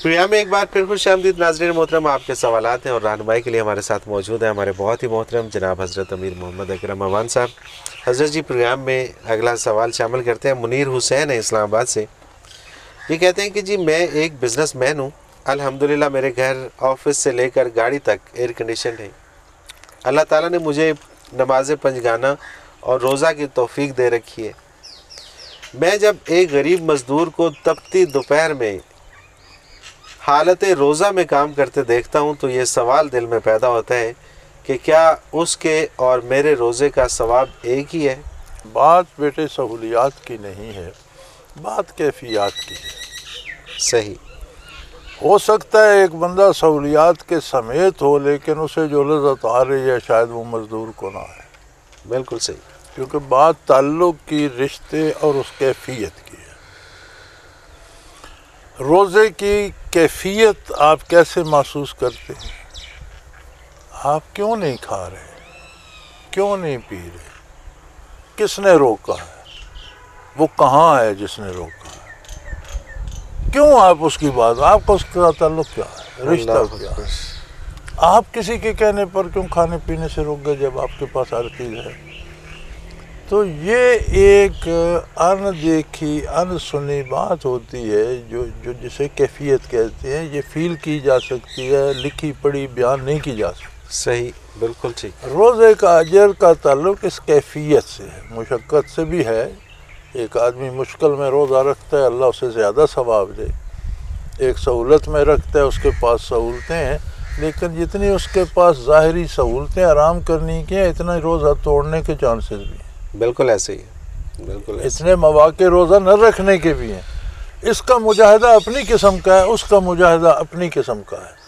Programme میں ایک بار پھر خوش آمدید ناظرین محترم، آپ کے سوالات ہیں اور رہنمائی کے لیے ہمارے ساتھ موجود ہیں ہمارے بہت ہی محترم جناب حضرت امیر محمد اکرم امان صاحب۔ حضرت جی پروگرام میں اگلا سوال شامل کرتے ہیں، منیر حسین ہے اسلام آباد سے۔ یہ کہتے ہیں کہ جی میں ایک بزنس مین ہوں، الحمدللہ میرے گھر آفس سے لے کر گاڑی تک ایئر کنڈیشن ہے۔ اللہ تعالیٰ نے مجھے نماز پنجگانہ اور روزہ کی توفیق دے رکھی ہے۔ میں جب ایک غریب مزدور کو تپتی دوپہر میں حالت روزہ میں کام کرتے دیکھتا ہوں تو یہ سوال دل میں پیدا ہوتا ہے کہ کیا اس کے اور میرے روزے کا ثواب ایک ہی ہے؟ بات بیٹے سہولیات کی نہیں ہے، بات کیفیات کی ہے۔ صحیح۔ ہو سکتا ہے ایک بندہ سہولیات کے سمیت ہو لیکن اسے جو لذت آ رہی ہے شاید وہ مزدور کو نہ ہے۔ بالکل صحیح، کیونکہ بات تعلق کی، رشتے اور اس کیفیت کی ہے۔ روزے کی کیفیت آپ کیسے محسوس کرتے ہیں؟ آپ کیوں نہیں کھا رہے؟ کیوں نہیں پی رہے؟ کس نے روکا ہے؟ وہ کہاں ہے جس نے روکا ہے؟ کیوں آپ اس کی بات، آپ کا اس کا تعلق کیا ہے، رشتہ کیا ہے؟ آپ کسی کے کہنے پر کیوں کھانے پینے سے روک گئے جب آپ کے پاس ہر چیز ہے؟ تو یہ ایک ان دیکھی ان سنی بات ہوتی ہے جو جسے کیفیت کہتے ہیں۔ یہ فیل کی جا سکتی ہے، لکھی پڑھی بیان نہیں کی جا سکتی۔ صحیح، بالکل ٹھیک۔ روزے کا اجر کا تعلق اس کیفیت سے ہے، مشقت سے بھی ہے۔ ایک آدمی مشکل میں روزہ رکھتا ہے، اللہ اسے زیادہ ثواب دے۔ ایک سہولت میں رکھتا ہے، اس کے پاس سہولتیں ہیں، لیکن جتنی اس کے پاس ظاہری سہولتیں آرام کرنے کی ہیں اتنا روزہ توڑنے کے چانسز بھی ہیں۔ بالکل ایسے ہی ہے، بالکل ایسے۔ اتنے مواقع روزہ نہ رکھنے کے بھی ہیں۔ اس کا مجاہدہ اپنی قسم کا ہے، اس کا مجاہدہ اپنی قسم کا ہے۔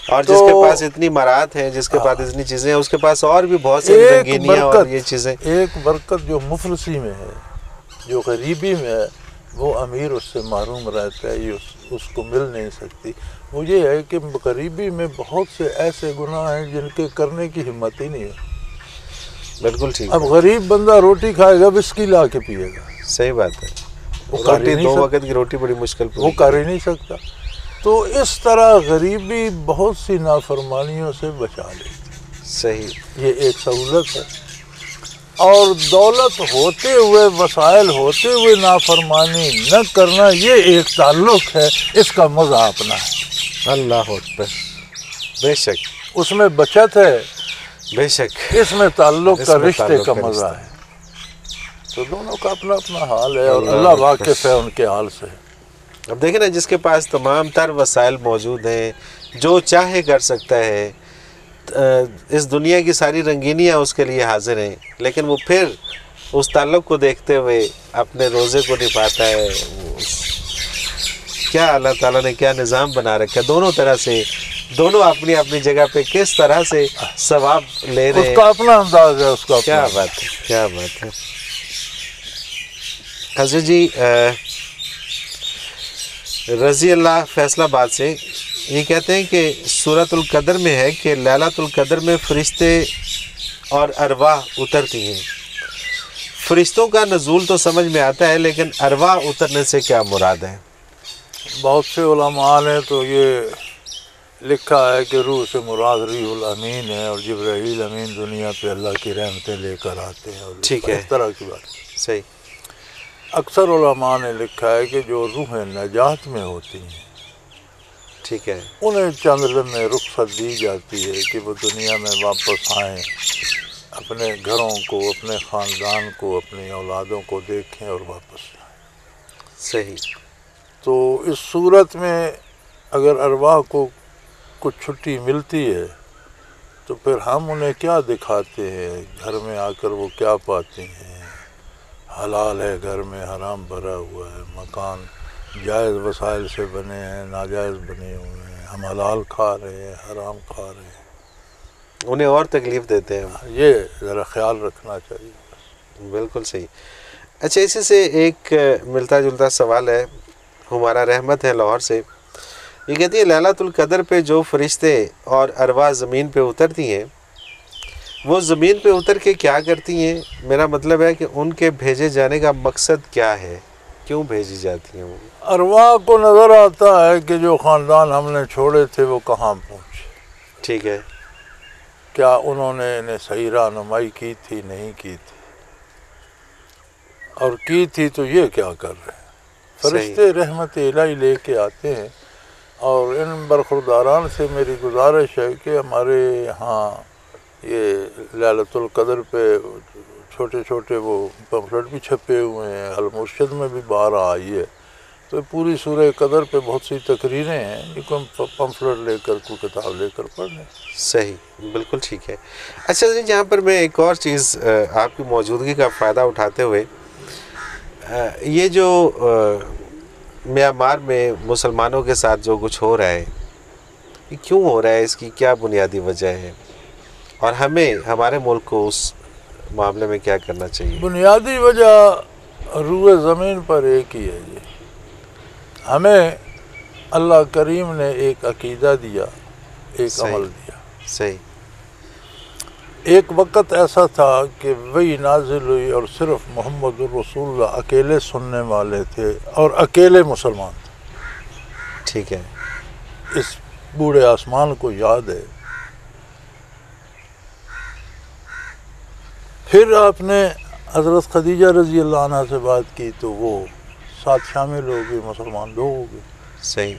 اور جس کے پاس اتنی مراحت ہیں، جس کے پاس اتنی چیزیں ہیں، اس کے پاس اور بھی بہت سی رنگینیاں اور یہ چیزیں۔ ایک برکت جو مفلسی میں ہے، جو غریبی میں ہے، وہ امیر اس سے محروم رہتا ہے، یہ اس کو مل نہیں سکتی۔ وہ یہ ہے کہ غریبی میں بہت سے ایسے گناہ ہیں جن کے کرنے کی ہمت ہی نہیں ہے۔ بالکل ٹھیک۔ اب غریب بندہ روٹی کھائے گا، وسکی لا کے پیے گا۔ صحیح بات ہے، وہ کر ہی روٹی نہیں دو سکتا، وقت کی روٹی بڑی مشکل وہ کر ہی نہیں سکتا۔ تو اس طرح غریبی بہت سی نافرمانیوں سے بچا لیتی۔ صحیح۔ یہ ایک سہولت ہے۔ اور دولت ہوتے ہوئے، وسائل ہوتے ہوئے نافرمانی نہ کرنا، یہ ایک تعلق ہے، اس کا مزہ اپنا ہے۔ اللہ اکبر، بے شک، اس میں بچت ہے، بے شک، اس میں تعلق کا، رشتے تعلق کا کا مزہ رشتہ۔ ہے۔ تو دونوں کا اپنا اپنا حال ہے اور اللہ واقف ہے ان کے حال سے۔ اب دیکھیں نا، جس کے پاس تمام تر وسائل موجود ہیں، جو چاہے کر سکتا ہے، اس دنیا کی ساری رنگینیاں اس کے لیے حاضر ہیں، لیکن وہ پھر اس تعلق کو دیکھتے ہوئے اپنے روزے کو نبھاتا ہے۔ کیا اللہ تعالیٰ نے کیا نظام بنا رکھا ہے، دونوں طرح سے، دونوں اپنی اپنی جگہ پہ کس طرح سے ثواب لے رہے ہیں۔ اس کا اپنا انداز ہے، اس کا کیا بات ہے، کیا بات ہے۔ حضرت جی رضی اللہ فیصل آباد سے یہ کہتے ہیں کہ سورۃ القدر میں ہے کہ لیلۃ القدر میں فرشتے اور ارواح اترتی ہیں۔ فرشتوں کا نزول تو سمجھ میں آتا ہے، لیکن ارواح اترنے سے کیا مراد ہے؟ بہت سے علماء نے تو یہ لکھا ہے کہ روح سے مراد روح الامین ہے، اور جبرائیل امین دنیا پہ اللہ کی رحمتیں لے کر آتے ہیں، اور ٹھیک ہے، اس طرح کی بات۔ صحیح۔ اکثر علماء نے لکھا ہے کہ جو روحیں نجات میں ہوتی ہیں ٹھیک ہے، انہیں چند لمحے رخصت دی جاتی ہے کہ وہ دنیا میں واپس آئیں، اپنے گھروں کو، اپنے خاندان کو، اپنی اولادوں کو دیکھیں اور واپس جائیں۔ صحیح۔ تو اس صورت میں اگر ارواح کو کچھ چھٹی ملتی ہے تو پھر ہم انہیں کیا دکھاتے ہیں؟ گھر میں آ کر وہ کیا پاتے ہیں؟ حلال ہے گھر میں، حرام بھرا ہوا ہے، مکان جائز وسائل سے بنے ہیں، ناجائز بنے ہوئے ہیں، ہم حلال کھا رہے ہیں، حرام کھا رہے ہیں، انہیں اور تکلیف دیتے ہیں۔ یہ ذرا خیال رکھنا چاہیے۔ بالکل صحیح۔ اچھا، اسی سے ایک ملتا جلتا سوال ہے، ہمارا رحمت ہے لاہور سے، یہ کہتی ہے لیلۃ القدر پہ جو فرشتے اور ارواح زمین پہ اترتی ہیں، وہ زمین پہ اتر کے کیا کرتی ہیں؟ میرا مطلب ہے کہ ان کے بھیجے جانے کا مقصد کیا ہے؟ کیوں بھیجی جاتی ہیں وہ؟ ارواح کو نظر آتا ہے کہ جو خاندان ہم نے چھوڑے تھے وہ کہاں پہنچے، ٹھیک ہے، کیا انہوں نے انہیں صحیح رہنمائی کی تھی، نہیں کی تھی، اور کی تھی تو یہ کیا کر رہے ہیں۔ فرشتے رحمت الہی لے کے آتے ہیں، اور ان برخورداران سے میری گزارش ہے کہ ہمارے یہاں یہ لیلۃ القدر پہ چھوٹے چھوٹے وہ پمفلٹ بھی چھپے ہوئے ہیں، المرشد میں بھی باہر آئی ہے، تو پوری سورہ قدر پہ بہت سی تقریریں ہیں، یہ کوئی پمفلٹ لے کر کوئی کتاب لے کر پڑھ لیں۔ صحیح، بالکل ٹھیک ہے۔ اچھا جی، جہاں پر میں ایک اور چیز آپ کی موجودگی کا فائدہ اٹھاتے ہوئے، یہ جو میانمار میں مسلمانوں کے ساتھ جو کچھ ہو رہا ہے، یہ کیوں ہو رہا ہے؟ اس کی کیا بنیادی وجہ ہے، اور ہمیں ہمارے ملک کو اس معاملے میں کیا کرنا چاہیے؟ بنیادی وجہ روئے زمین پر ایک ہی ہے جی، ہمیں اللہ کریم نے ایک عقیدہ دیا، ایک عمل دیا۔ صحیح۔ ایک وقت ایسا تھا کہ وہی نازل ہوئی اور صرف محمد الرسول اللہ اکیلے سننے والے تھے اور اکیلے مسلمان تھے۔ ٹھیک ہے، اس بوڑھے آسمان کو یاد ہے۔ پھر آپ نے حضرت خدیجہ رضی اللہ عنہ سے بات کی تو وہ ساتھ شامل ہو گئی، مسلمان دو ہو گئے۔ صحیح۔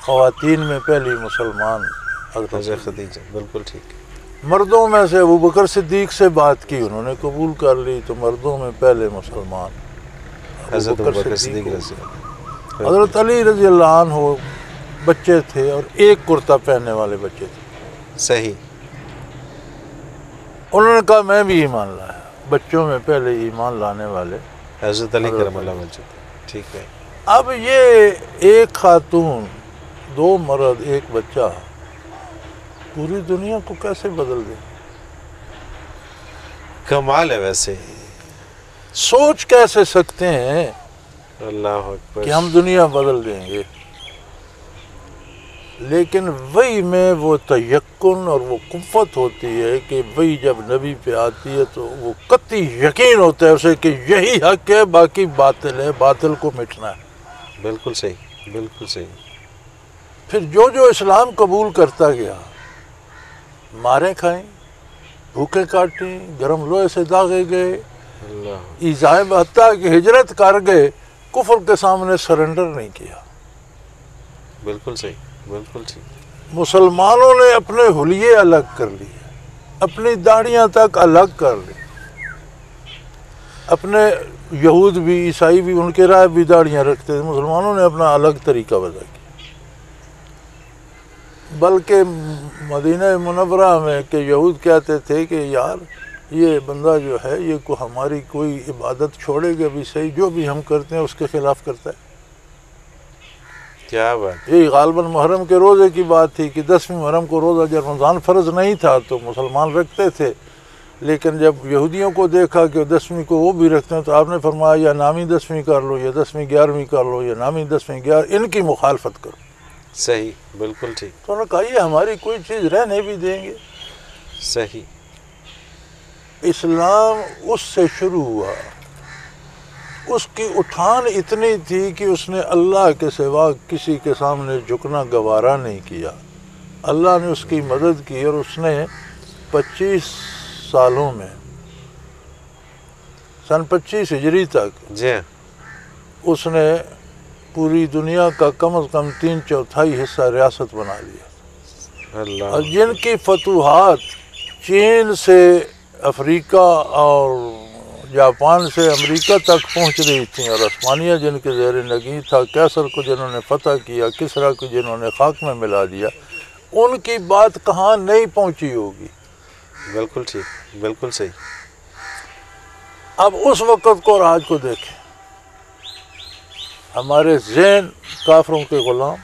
خواتین میں پہلی مسلمان حضرت خدیجہ، بالکل ٹھیک۔ مردوں میں سے ابو بکر صدیق سے بات کی، انہوں نے قبول کر لی، تو مردوں میں پہلے مسلمان حضرت ابو بکر صدیق رضی اللہ۔ حضرت علی رضی اللہ عنہ بچے تھے اور ایک کرتا پہننے والے بچے تھے۔ صحیح۔ انہوں نے کہا میں بھی ایمان لایا، بچوں میں پہلے ایمان لانے والے حضرت علی کرم اللہ وجہ۔ ٹھیک ہے۔ اب یہ ایک خاتون، دو مرد، ایک بچہ پوری دنیا کو کیسے بدل دے؟ کمال ہے ویسے، سوچ کیسے سکتے ہیں اللہ اکبر، کہ ہم دنیا بدل دیں گے؟ لیکن وہی میں وہ تیقن اور وہ قوت ہوتی ہے کہ وہی جب نبی پہ آتی ہے تو وہ قطعی یقین ہوتا ہے اسے کہ یہی حق ہے، باقی باطل ہے، باطل کو مٹنا ہے۔ بالکل صحیح، بالکل صحیح۔ پھر جو اسلام قبول کرتا گیا، مارے کھائیں، بھوکے کاٹیں، گرم لوہے سے داغے گئے، اللہ، ایذائے حتیٰ کہ ہجرت کر گئے، کفر کے سامنے سرنڈر نہیں کیا۔ بالکل صحیح، بالکل ٹھیک۔ مسلمانوں نے اپنے حلیے الگ کر لیے، اپنی داڑیاں تک الگ کر لی، اپنے یہود بھی، عیسائی بھی، ان کے رائے بھی داڑیاں رکھتے تھے، مسلمانوں نے اپنا الگ طریقہ وضع کیا۔ بلکہ مدینہ منورہ میں کہ یہود کہتے تھے کہ یار یہ بندہ جو ہے یہ کو ہماری کوئی عبادت چھوڑے گا بھی صحیح، جو بھی ہم کرتے ہیں اس کے خلاف کرتا ہے۔ کیا بات! یہی غالباً محرم کے روزے کی بات تھی کہ 10ویں محرم کو روزہ جب رمضان فرض نہیں تھا تو مسلمان رکھتے تھے، لیکن جب یہودیوں کو دیکھا کہ 10ویں کو وہ بھی رکھتے ہیں تو آپ نے فرمایا یا نامی 10ویں کر لو، یا 10ویں 11ویں کر لو، یا نامی 10ویں 11، ان کی مخالفت کرو۔ صحیح، بالکل ٹھیک، تو انہوں نے کہا یہ ہماری کوئی چیز رہنے بھی دیں گے؟ صحیح۔ اسلام اس سے شروع ہوا، اس کی اٹھان اتنی تھی کہ اس نے اللہ کے سوا کسی کے سامنے جھکنا گوارا نہیں کیا۔ اللہ نے اس کی مدد کی اور اس نے 25 سالوں میں، سن 25 ہجری تک، جی ہاں، اس نے پوری دنیا کا کم از کم 3/4 حصہ ریاست بنا لیا، اللہ، اور جن کی فتوحات چین سے افریقہ اور جاپان سے امریکہ تک پہنچ رہی تھیں، اور عثمانیہ جن کے زیر نگین تھا، کیسر کو جنہوں نے فتح کیا، کسریٰ کو جنہوں نے خاک میں ملا دیا، ان کی بات کہاں نہیں پہنچی ہوگی؟ بالکل ٹھیک، بالکل صحیح۔ اب اس وقت کو اور آج کو دیکھیں، ہمارے ذہن کافروں کے غلام،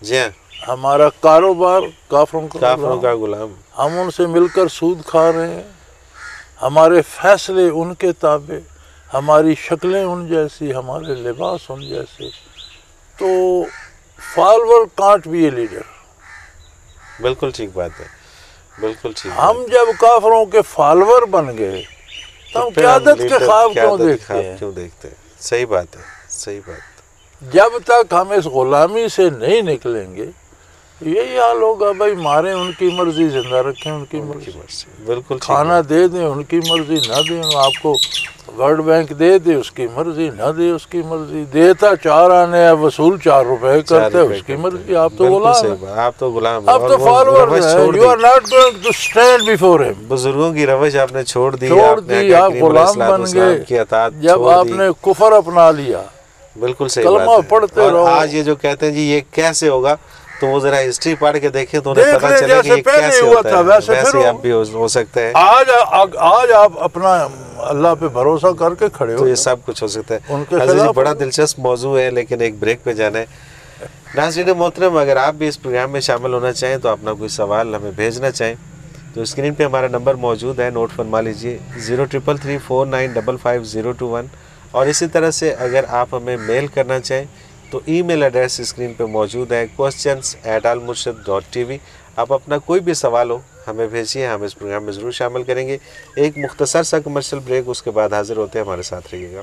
جی ہاں، ہمارا کاروبار کافروں کافروں کا غلام، ہم ان سے مل کر سود کھا رہے ہیں، ہمارے فیصلے ان کے تابع، ہماری شکلیں ان جیسی، ہمارے لباس ان جیسے، تو follower can't be a leader. بالکل ٹھیک بات ہے، بالکل ٹھیک۔ ہم جب کافروں کے فالوور بن گئے تو ہم قیادت کے خواب کیوں دیکھتے ہیں؟ کیوں دیکھتے ہیں؟ صحیح بات ہے، صحیح بات۔ جب تک ہم اس غلامی سے نہیں نکلیں گے یہی حال ہوگا، بھائی ماریں ان کی مرضی، زندہ رکھیں ان کی مرضی، بالکل کھانا دے دیں ان کی مرضی، نہ دیں آپ کو ورلڈ بینک دے دے اس کی مرضی، نہ دے اس کی مرضی، دیتا 4 آنے ہے وصول 4 روپے کرتے ہے اس کی مرضی، آپ تو غلام ہیں، آپ تو غلام، آپ تو فالوور ہیں، you are not going to stand before ہم۔ بزرگوں کی روش آپ نے چھوڑ دی، آپ غلام بن گئے جب آپ نے کفر اپنا لیا۔ بالکل صحیح بات ہے، کلمہ پڑھتے رہو۔ آج یہ جو کہتے ہیں جی یہ کیسے ہوگا، تو وہ ذرا ہسٹری پڑھ کے دیکھیں تو انہیں پتہ چلے کہ یہ کیسے ہوتا ہے، ویسے اب بھی ہو سکتا ہے۔ آج آپ اپنا اللہ پہ بھروسہ کر کے کھڑے ہو تو یہ سب کچھ ہو سکتا ہے۔ ان کے حضرت جی خلاف بڑا دلچسپ موضوع ہے، لیکن ایک بریک پہ جانا ہے۔ ناظرین محترم، اگر آپ بھی اس پروگرام میں شامل ہونا چاہیں تو اپنا کوئی سوال ہمیں بھیجنا چاہیں تو اسکرین پہ ہمارا نمبر موجود ہے، نوٹ فرما لیجئے 033349555021، اور اسی طرح سے اگر آپ ہمیں میل کرنا چاہیں تو ای میل ایڈریس اسکرین پہ موجود ہے questions@almurshid.tv۔ آپ اپنا کوئی بھی سوال ہو ہمیں بھیجیے، ہم اس پروگرام میں ضرور شامل کریں گے۔ ایک مختصر سا کمرشل بریک، اس کے بعد حاضر ہوتے ہیں، ہمارے ساتھ رہیے گا۔